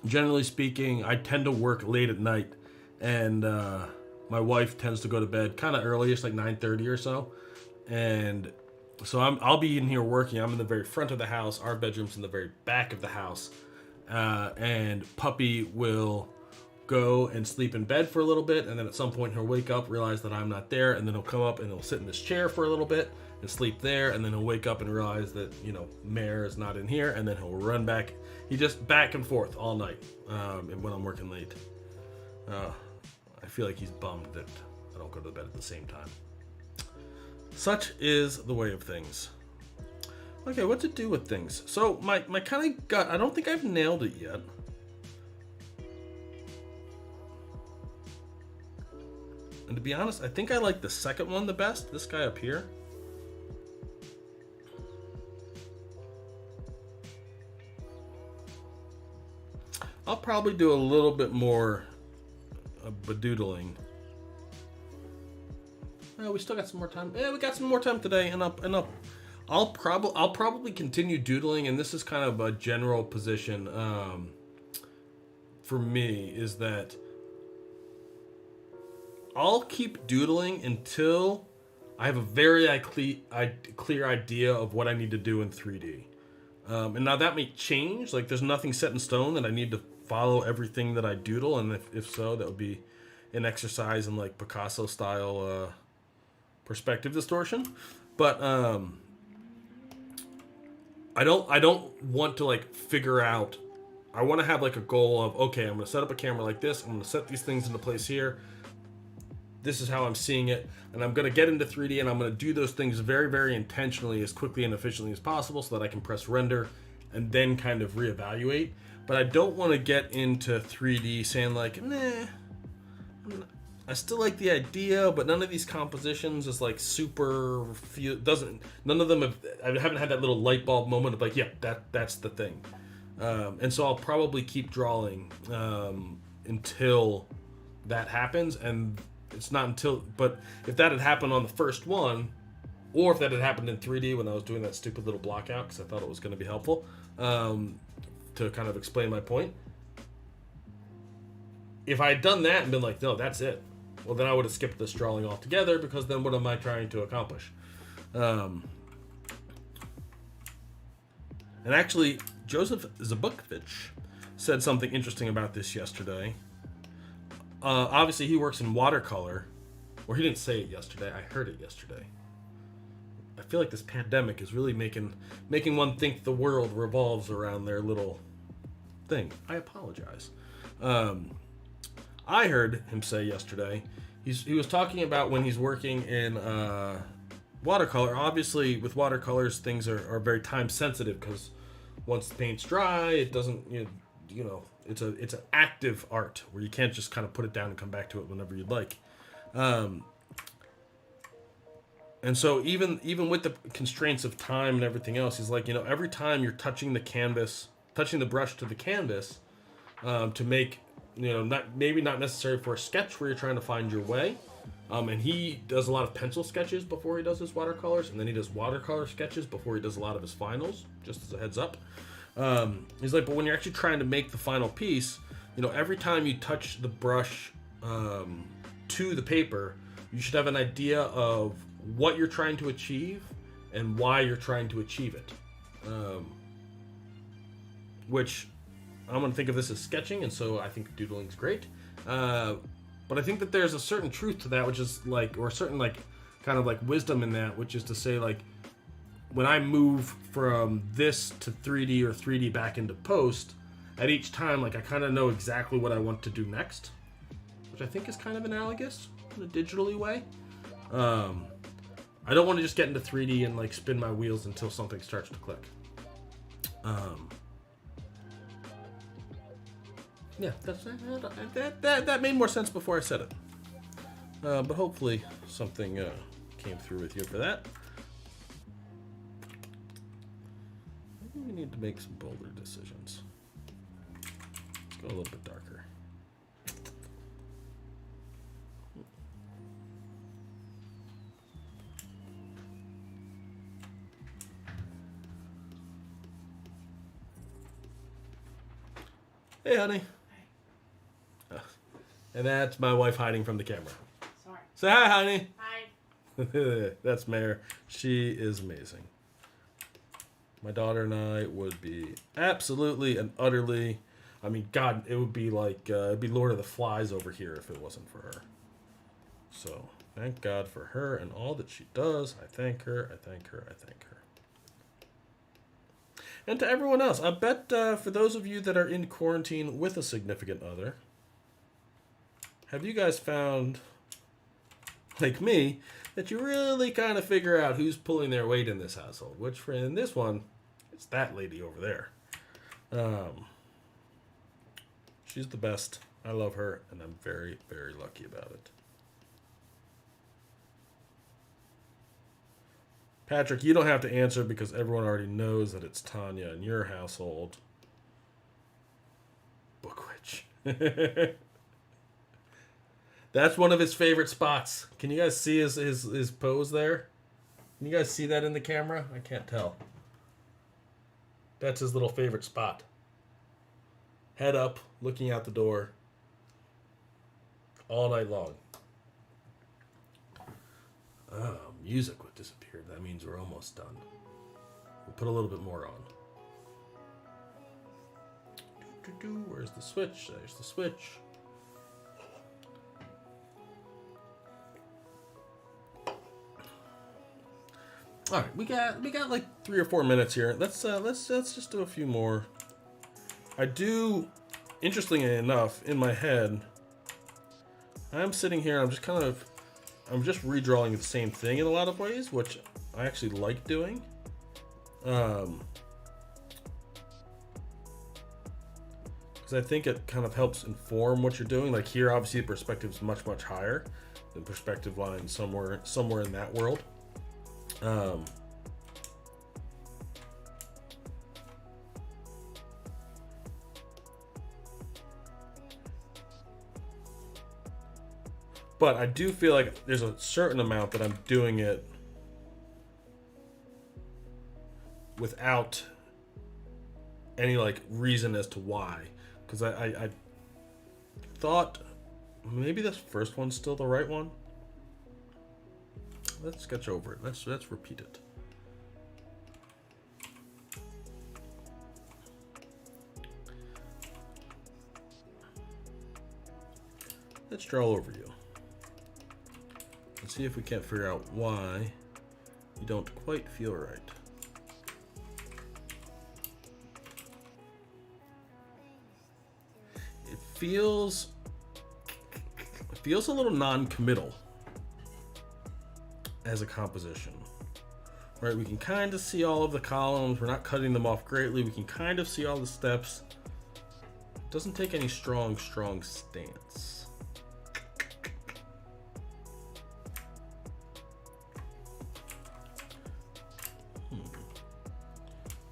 generally speaking, I tend to work late at night, and my wife tends to go to bed kind of early, it's like 9:30 or so, and so I'll be in here working. I'm in the very front of the house. Our bedroom's in the very back of the house, and Puppy will go and sleep in bed for a little bit, and then at some point he'll wake up, realize that I'm not there, and then he'll come up and he'll sit in this chair for a little bit and sleep there, and then he'll wake up and realize that Mare is not in here, and then he'll run back. He just back and forth all night, and when I'm working late. I feel like he's bummed that I don't go to bed at the same time. Such is the way of things. Okay, what to do with things? So my kind of gut, I don't think I've nailed it yet. And to be honest, I think I like the second one the best. This guy up here. I'll probably do a little bit more bedoodling. Oh, we still got some more time. Yeah, we got some more time today, and I'll probably continue doodling, and this is kind of a general position for me, is that I'll keep doodling until I have a very clear idea of what I need to do in 3D. And now that may change. Like, there's nothing set in stone that I need to follow everything that I doodle, and if so, that would be an exercise in like Picasso style perspective distortion. But I don't want to like figure out. I want to have like a goal of, okay, I'm going to set up a camera like this. I'm going to set these things into place here. This is how I'm seeing it, and I'm going to get into 3D, and I'm going to do those things very, very intentionally, as quickly and efficiently as possible, so that I can press render and then kind of reevaluate. But I don't want to get into 3D saying like, nah, I still like the idea, but none of these compositions is like super none of them I haven't had that little light bulb moment of like, yeah, that's the thing. And so I'll probably keep drawing until that happens, and it's not until, but if that had happened on the first one, or if that had happened in 3D when I was doing that stupid little block out, because I thought it was going to be helpful to kind of explain my point. If I had done that and been like, no, that's it, well, then I would have skipped this drawing altogether, because then what am I trying to accomplish? And actually, Joseph Zabukovich said something interesting about this yesterday. Obviously, he works in watercolor, or he didn't say it yesterday. I heard it yesterday. I feel like this pandemic is really making one think the world revolves around their little thing. I apologize. I heard him say yesterday, he was talking about when he's working in watercolor. Obviously, with watercolors, things are very time sensitive, because once the paint's dry, it doesn't, you know, it's an active art where you can't just kind of put it down and come back to it whenever you'd like. And so even with the constraints of time and everything else, he's like, every time you're touching the brush to the canvas, to make, not necessary for a sketch where you're trying to find your way. And he does a lot of pencil sketches before he does his watercolors, and then he does watercolor sketches before he does a lot of his finals, just as a heads up. He's like, but when you're actually trying to make the final piece, every time you touch the brush to the paper, you should have an idea of what you're trying to achieve and why you're trying to achieve it. Which I'm going to think of this as sketching, and so I think doodling's great. But I think that there's a certain truth to that, which is like, or a certain like kind of like wisdom in that, which is to say, like, when I move from this to 3D or 3D back into post, at each time, like, I kind of know exactly what I want to do next, which I think is kind of analogous in a digitally way. I don't want to just get into 3D and like spin my wheels until something starts to click. Yeah, that made more sense before I said it. But hopefully something came through with you for that. Maybe we need to make some bolder decisions. Let's go a little bit darker. Hey, honey. And that's my wife hiding from the camera. Sorry. Say hi, honey. Hi. That's Mare. She is amazing. My daughter and I would be absolutely and utterly, I mean, God, it would be like, it'd be Lord of the Flies over here if it wasn't for her. So, thank God for her and all that she does. I thank her, I thank her, I thank her. And to everyone else, I bet for those of you that are in quarantine with a significant other, have you guys found, like me, that you really kind of figure out who's pulling their weight in this household? Which, for in this one, it's that lady over there. She's the best. I love her, and I'm very, very lucky about it. Patrick, you don't have to answer because everyone already knows that it's Tanya in your household. Book Witch. That's one of his favorite spots. Can you guys see his pose there? Can you guys see that in the camera? I can't tell. That's his little favorite spot. Head up, looking out the door. All night long. Oh, music would disappear. That means we're almost done. We'll put a little bit more on. Where's the switch? There's the switch. All right, we got like 3 or 4 minutes here. Let's just do a few more. I do, interestingly enough, in my head, I'm sitting here. I'm just redrawing the same thing in a lot of ways, which I actually like doing. Because I think it kind of helps inform what you're doing. Like here, obviously, the perspective is much, much higher. The perspective line somewhere in that world. But I do feel like there's a certain amount that I'm doing it without any like reason as to why. Because I thought maybe this first one's still the right one. Let's sketch over it. Let's repeat it. Let's draw over you. Let's see if we can't figure out why you don't quite feel right. It feels a little non-committal as a composition, right? We can kind of see all of the columns. We're not cutting them off greatly. We can kind of see all the steps. It doesn't take any strong stance.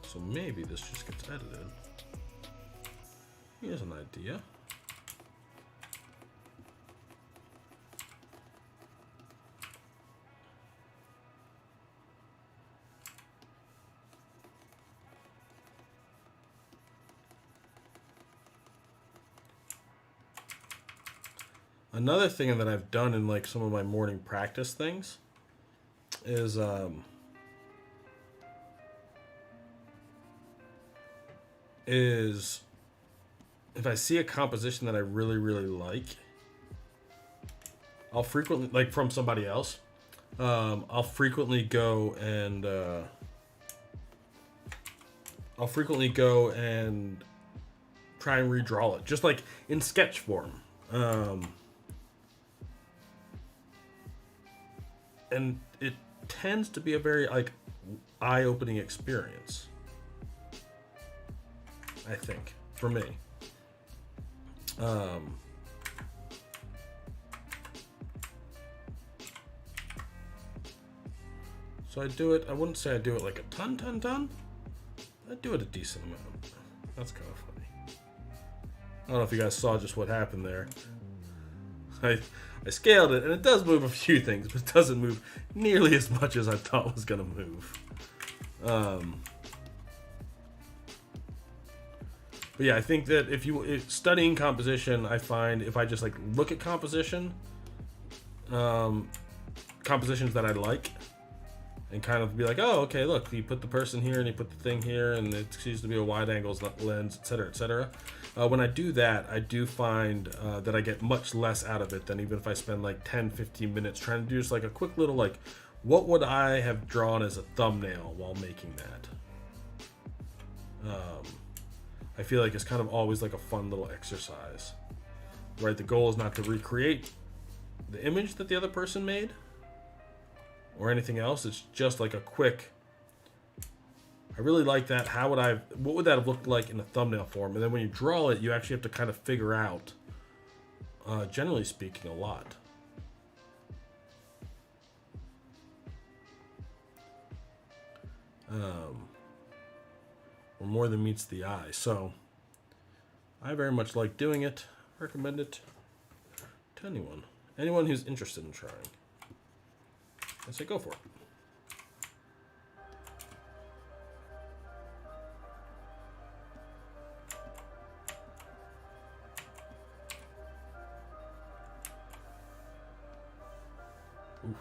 So maybe this just gets edited. Here's an idea. Another thing that I've done in like some of my morning practice things is if I see a composition that I really, really like, I'll frequently, like from somebody else, I'll frequently go and try and redraw it, just like in sketch form. And it tends to be a very like eye-opening experience, I think, for me. So I do it, I wouldn't say I do it like a ton. I do it a decent amount. That's kind of funny. I don't know if you guys saw just what happened there. I scaled it, and it does move a few things, but it doesn't move nearly as much as I thought was going to move. But yeah, I think that if studying composition, I find if I just like look at compositions that I like, and kind of be like, oh, okay, look, you put the person here and you put the thing here, and it seems to be a wide angle lens, etc., etc. When I do that, I do find that I get much less out of it than even if I spend like 10, 15 minutes trying to do just like a quick little like, what would I have drawn as a thumbnail while making that? I feel like it's kind of always like a fun little exercise. right? The goal is not to recreate the image that the other person made or anything else. It's just like a quick, I really like that. What would that have looked like in a thumbnail form? And then when you draw it, you actually have to kind of figure out, generally speaking, a lot. Or more than meets the eye. So I very much like doing it. Recommend it to anyone who's interested in trying. I say go for it. Oof.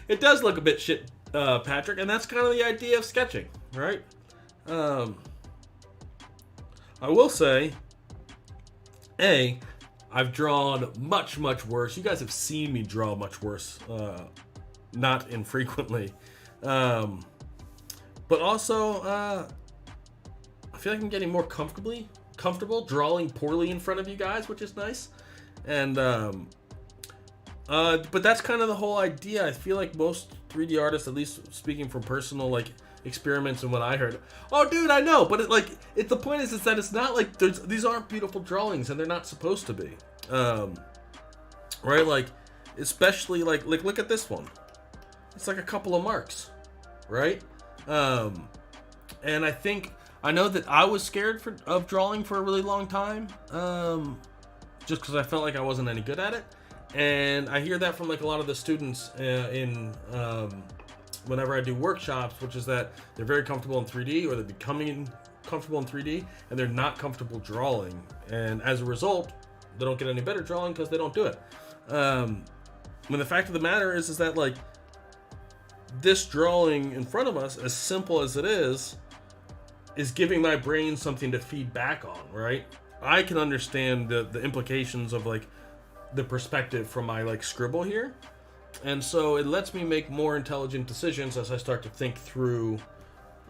It does look a bit shit, Patrick, and that's kind of the idea of sketching, right? I will say, I've drawn much worse. You guys have seen me draw much worse, not infrequently. But also, I feel like I'm getting more comfortable drawing poorly in front of you guys, which is nice. And but that's kind of the whole idea. I feel like most 3D artists, at least speaking from personal like experiments and what I heard. Oh, dude, I know, but the point is that it's not like these aren't beautiful drawings, and they're not supposed to be. Right? Like, especially like look at this one. It's like a couple of marks, right? And I know that I was scared of drawing for a really long time, just because I felt like I wasn't any good at it. And I hear that from like a lot of the students whenever I do workshops, which is that they're very comfortable in 3D, or they're becoming comfortable in 3D, and they're not comfortable drawing. And as a result, they don't get any better drawing because they don't do it. When the fact of the matter is that like this drawing in front of us, as simple as it is giving my brain something to feed back on, right? I can understand the implications of like the perspective from my like scribble here, and so it lets me make more intelligent decisions as I start to think through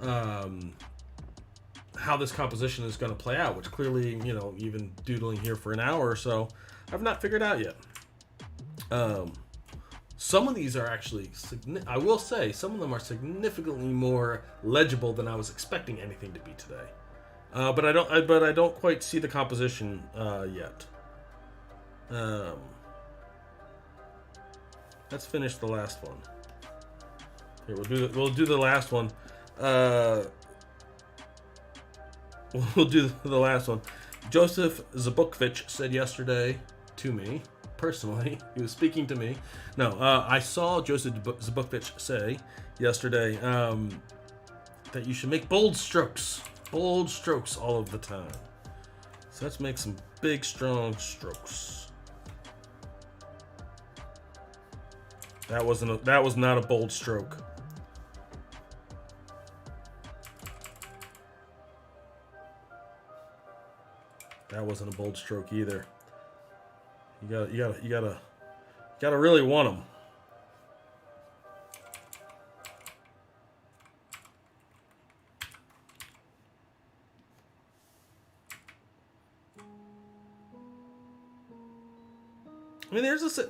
how this composition is going to play out, which clearly, even doodling here for an hour or so, I've not figured out yet. Some of these are actually, I will say, some of them are significantly more legible than I was expecting anything to be today. But I don't quite see the composition yet. Let's finish the last one. Here, we'll do the last one. We'll do the last one. Joseph Zabukvich said yesterday to me, personally, he was speaking to me. No, I saw Joseph Zabukvich say yesterday that you should make bold strokes all of the time. So let's make some big, strong strokes. That was not a bold stroke. That wasn't a bold stroke either. You gotta really want them.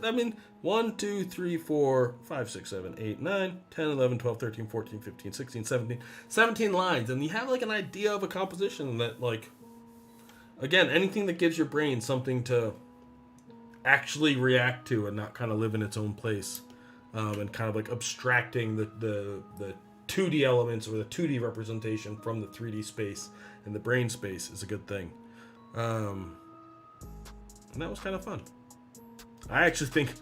I mean, 1, 2, 3, 4, 5, 6, 7, 8, 9, 10, 11, 12, 13, 14, 15, 16, 17. 17 lines. And you have like an idea of a composition that, like, again, anything that gives your brain something to actually react to and not kind of live in its own place. And kind of like abstracting the 2D elements or the 2D representation from the 3D space and the brain space is a good thing. And that was kind of fun. I actually think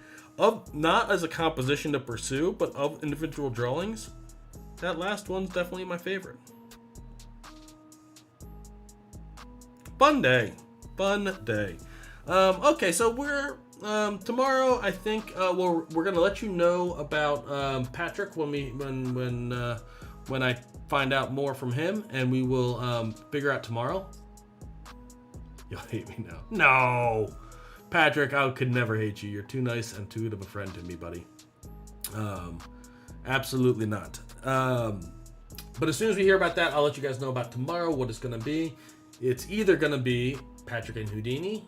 not as a composition to pursue, but of individual drawings, that last one's definitely my favorite. Fun day. Okay, so we're Tomorrow, I think we're gonna let you know about Patrick when I find out more from him, and we will figure out tomorrow. You'll hate me now. No, Patrick, I could never hate you. You're too nice and too good of a friend to me, buddy. Absolutely not. But as soon as we hear about that, I'll let you guys know about tomorrow, what it's gonna be. It's either gonna be Patrick and Houdini,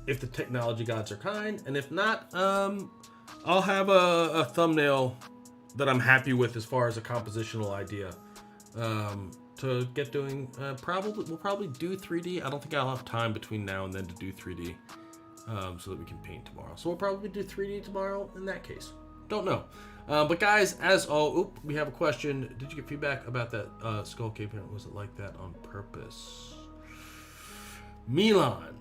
if the technology gods are kind, and if not, I'll have a thumbnail that I'm happy with as far as a compositional idea to get doing. We'll probably do 3D. I don't think I'll have time between now and then to do 3D so that we can paint tomorrow. So we'll probably do 3D tomorrow in that case. Don't know. But guys, we have a question. Did you get feedback about that skull cave? Was it like that on purpose? Milan.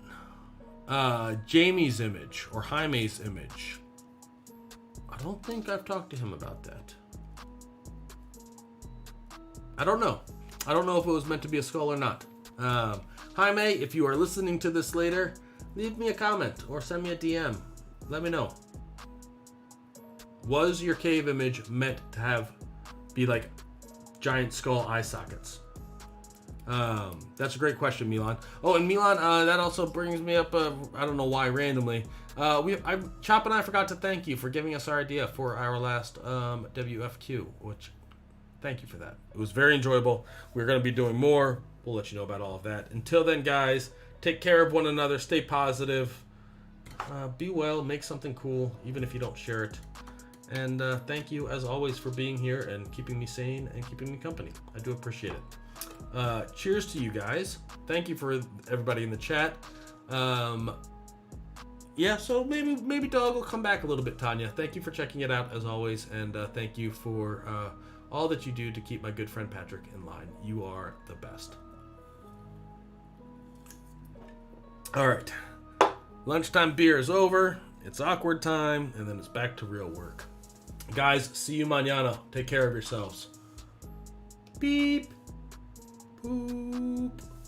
Jamie's image or Jaime's image. I don't think I've talked to him about that. I don't know if it was meant to be a skull or not. Jaime, if you are listening to this later, leave me a comment or send me a DM. Let me know. Was your cave image meant to be like giant skull eye sockets? That's a great question, Milan. Oh, and Milan, that also brings me up, I don't know why randomly. Chop and I forgot to thank you for giving us our idea for our last WFQ, which, thank you for that. It was very enjoyable. We're going to be doing more. We'll let you know about all of that. Until then, guys, take care of one another. Stay positive. Be well. Make something cool, even if you don't share it. And thank you, as always, for being here and keeping me sane and keeping me company. I do appreciate it. Cheers to you guys. Thank you for everybody in the chat. Yeah, so maybe Dog will come back a little bit, Tanya. Thank you for checking it out, as always. And thank you for all that you do to keep my good friend Patrick in line. You are the best. All right. Lunchtime beer is over. It's awkward time. And then it's back to real work. Guys, see you mañana. Take care of yourselves. Beep. Boop.